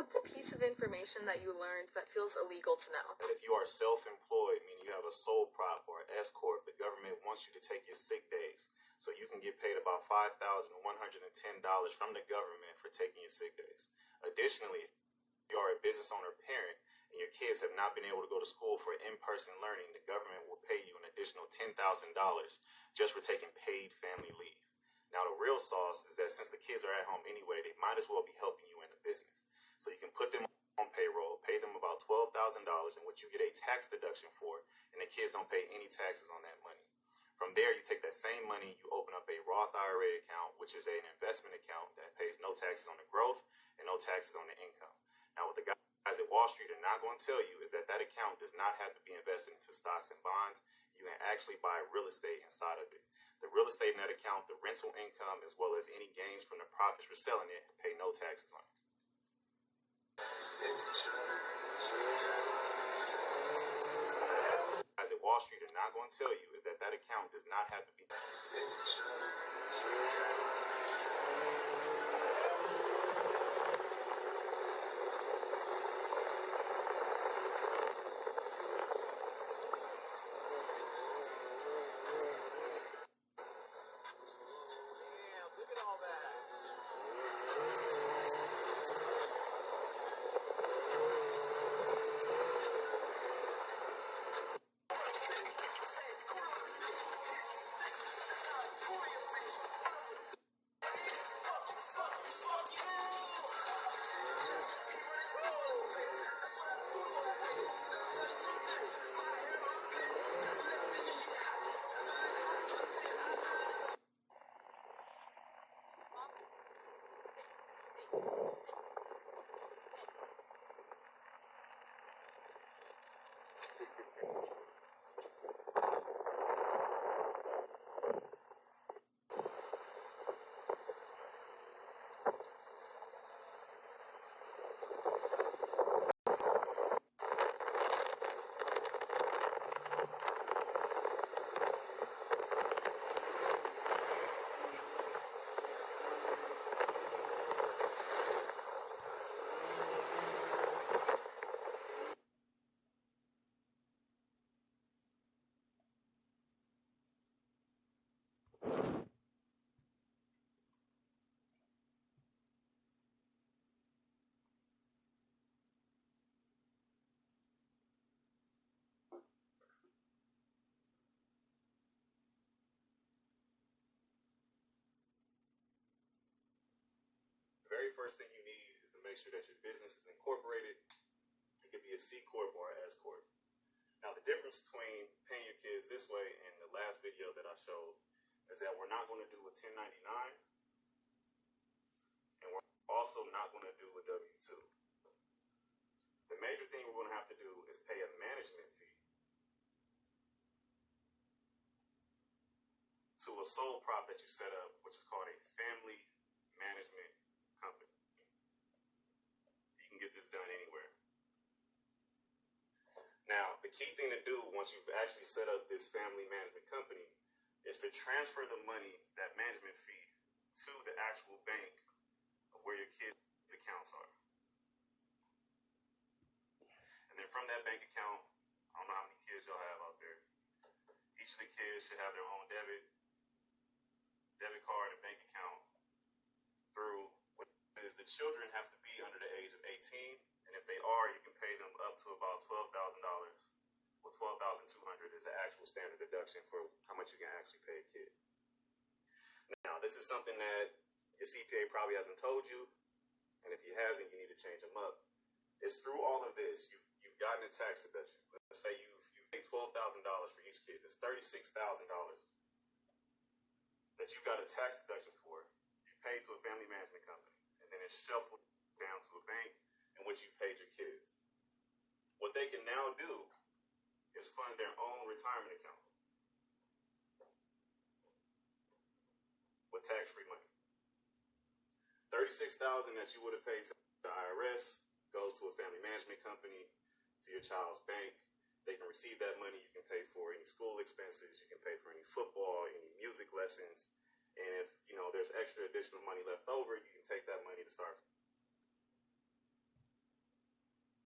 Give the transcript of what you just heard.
What's a piece of information that you learned that feels illegal to know? If you are self-employed, meaning you have a sole prop or an S corp, the government wants you to take your sick days, so you can get paid about $5,110 from the government for taking your sick days. Additionally, if you are a business owner parent and your kids have not been able to go to school for in-person learning, the government will pay you an additional $10,000 just for taking paid family leave. Now, the real sauce is that since the kids are at home anyway, they might as well be helping you in the business. So you can put them on payroll, pay them about $12,000, and what you get a tax deduction for, and the kids don't pay any taxes on that money. From there, you take that same money, you open up a Roth IRA account, which is an investment account that pays no taxes on the growth and no taxes on the income. Now, what the guys at Wall Street are not going to tell you is that that account does not have to be invested into stocks and bonds. You can actually buy real estate inside of it. The real estate in that account, the rental income, as well as any gains from the profits for selling it, pay no taxes on it. Guys at Wall Street are not going to tell you is that that account does not have to be. Very first thing you need is to make sure that your business is incorporated. It could be a C corp or an S corp. Now, the difference between paying your kids this way and the last video that I showed is that we're not going to do a 1099, and we're also not going to do a W-2. The major thing we're going to have to do is pay a management fee to a sole prop that you set up, which is called a family management company. You can get this done anywhere. Now, the key thing to do once you've actually set up this family management company is to transfer the money, that management fee, to the actual bank of where your kids' accounts are. And then from that bank account, I don't know how many kids y'all have out there. Each of the kids should have their own debit card and bank account through what is the children have to be under the age of 18, and if they are, you can pay them up to about $12,000. Well, $12,200 is the actual standard deduction for how much you can actually pay a kid. Now, this is something that your CPA probably hasn't told you, and if he hasn't, you need to change them up. It's through all of this, you've gotten a tax deduction. Let's say you've paid $12,000 for each kid. It's $36,000 that you got a tax deduction for. You paid to a family management company, and then it's shuffled down to a bank in which you paid your kids. What they can now do is fund their own retirement account with tax-free money. $36,000 that you would have paid to the IRS goes to a family management company, to your child's bank. They can receive that money. You can pay for any school expenses. You can pay for any football, any music lessons. And if, there's extra additional money left over, you can